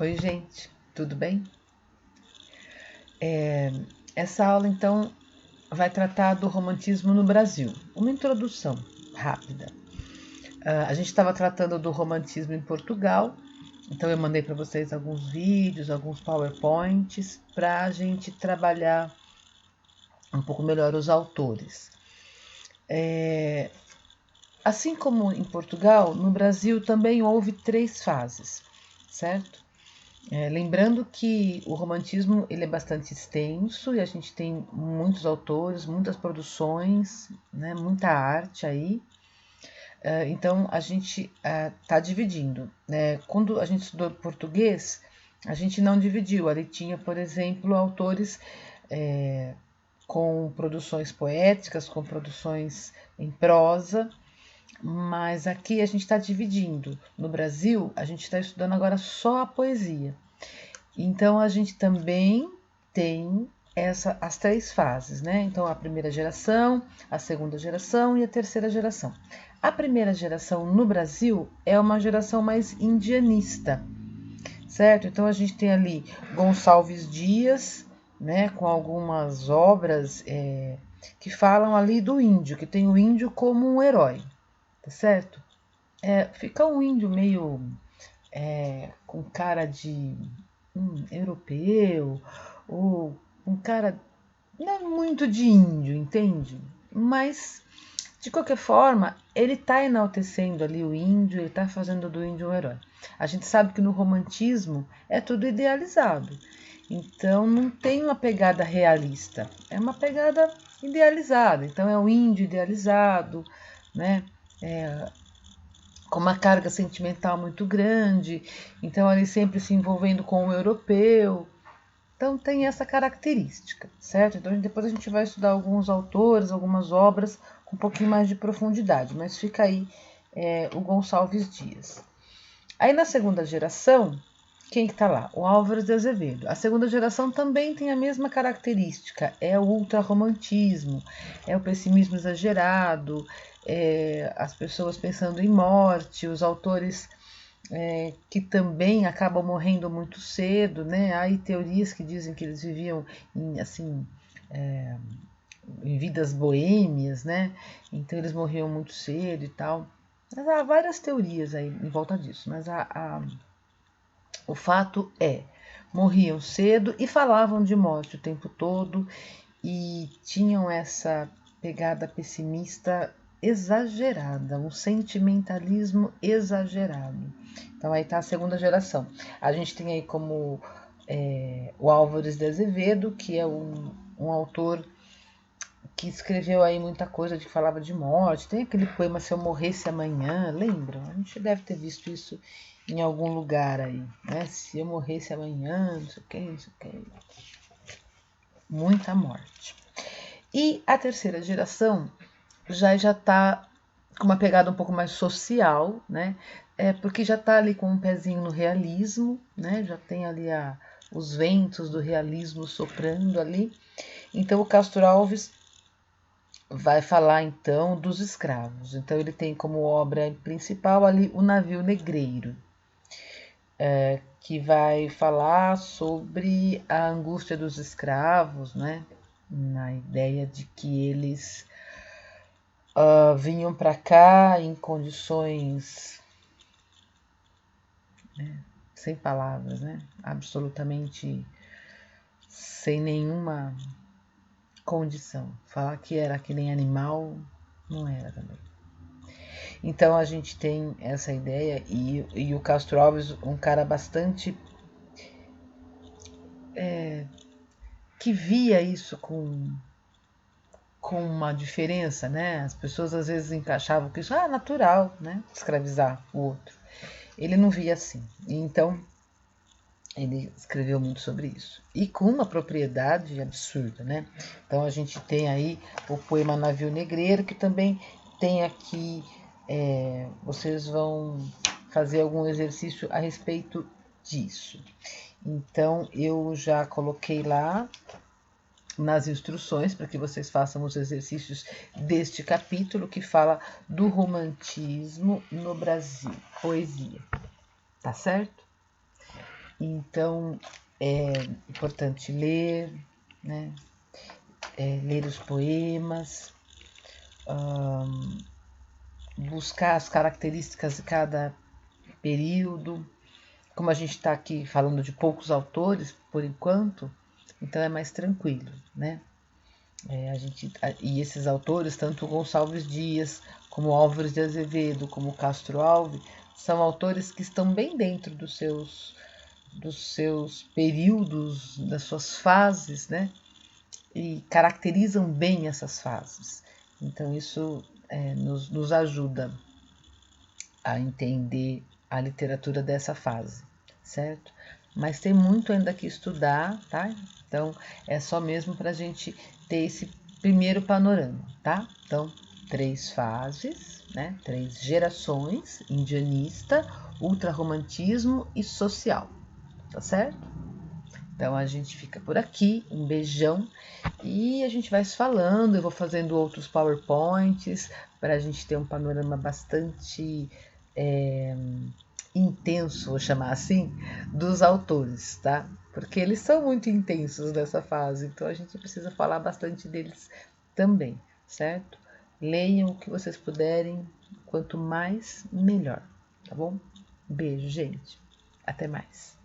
Oi, gente, tudo bem? Essa aula, então, vai tratar do romantismo no Brasil. Uma introdução rápida. A gente estava tratando do romantismo em Portugal, então eu mandei para vocês alguns vídeos, alguns PowerPoints, para a gente trabalhar um pouco melhor os autores. Assim como em Portugal, no Brasil também houve 3 fases, certo? Lembrando que o romantismo ele é bastante extenso e a gente tem muitos autores, muitas produções, né, muita arte aí. Então a gente está dividindo. Né? Quando a gente estudou português, a gente não dividiu. Ali tinha, por exemplo, autores com produções poéticas, com produções em prosa, mas aqui a gente está dividindo. No Brasil, a gente está estudando agora só a poesia. Então a gente também tem as 3 fases, né? Então a primeira geração, a segunda geração e a terceira geração. A primeira geração no Brasil é uma geração mais indianista, certo? Então a gente tem ali Gonçalves Dias, né? Com algumas obras que falam ali do índio, que tem o índio como um herói, tá certo? Fica um índio meio com cara de europeu, ou um cara não muito de índio, entende? Mas, de qualquer forma, ele está enaltecendo ali o índio, ele está fazendo do índio um herói. A gente sabe que no romantismo é tudo idealizado, então não tem uma pegada realista, é uma pegada idealizada. Então é o índio idealizado, né? Com uma carga sentimental muito grande, então ele sempre se envolvendo com o europeu. Então tem essa característica, certo? Então depois a gente vai estudar alguns autores, algumas obras com um pouquinho mais de profundidade, mas fica aí o Gonçalves Dias. Aí na segunda geração, quem que tá lá? O Álvares de Azevedo. A segunda geração também tem a mesma característica, é o ultrarromantismo, é o pessimismo exagerado, as pessoas pensando em morte, os autores que também acabam morrendo muito cedo, né? Há aí teorias que dizem que eles viviam em vidas boêmias, né? Então eles morriam muito cedo e tal. Mas há várias teorias aí em volta disso, mas o fato morriam cedo e falavam de morte o tempo todo e tinham essa pegada pessimista exagerada, um sentimentalismo exagerado. Então aí está a segunda geração. A gente tem aí como o Álvares de Azevedo, que é um autor que escreveu aí muita coisa de que falava de morte. Tem aquele poema Se Eu Morresse Amanhã, lembram? A gente deve ter visto isso em algum lugar aí, né? Se eu morresse amanhã, não sei o que, não sei o que. Muita morte. E a terceira geração já está com uma pegada um pouco mais social, né? Porque já está ali com um pezinho no realismo, né? Já tem ali os ventos do realismo soprando ali. Então o Castro Alves vai falar então dos escravos. Então ele tem como obra principal ali o Navio Negreiro, que vai falar sobre a angústia dos escravos, né? Na ideia de que eles vinham para cá em condições sem palavras, né? Absolutamente sem nenhuma condição. Falar que era que nem animal não era também. Então a gente tem essa ideia e o Castro Alves, um cara bastante que via isso com uma diferença, né? As pessoas às vezes encaixavam que isso é natural, né? Escravizar o outro. Ele não via assim. Então ele escreveu muito sobre isso. E com uma propriedade absurda, né? Então a gente tem aí o poema Navio Negreiro, que também tem aqui, vocês vão fazer algum exercício a respeito disso. Então eu já coloquei lá nas instruções para que vocês façam os exercícios deste capítulo que fala do romantismo no Brasil, poesia. Tá certo? Então, é importante ler, né? Ler os poemas, buscar as características de cada período. Como a gente está aqui falando de poucos autores, por enquanto, então é mais tranquilo, né? E esses autores, tanto Gonçalves Dias, como Álvares de Azevedo, como Castro Alves, são autores que estão bem dentro dos seus períodos, das suas fases, né? E caracterizam bem essas fases. Então, isso nos ajuda a entender a literatura dessa fase, certo? Mas tem muito ainda que estudar, tá? Então, é só mesmo para a gente ter esse primeiro panorama, tá? Então, 3 fases, né? 3 gerações: indianista, ultrarromantismo e social, tá certo? Então a gente fica por aqui, um beijão e a gente vai se falando. Eu vou fazendo outros PowerPoints para a gente ter um panorama bastante intenso, vou chamar assim, dos autores, tá? Porque eles são muito intensos nessa fase, então a gente precisa falar bastante deles também, certo? Leiam o que vocês puderem, quanto mais, melhor, tá bom? Beijo, gente. Até mais.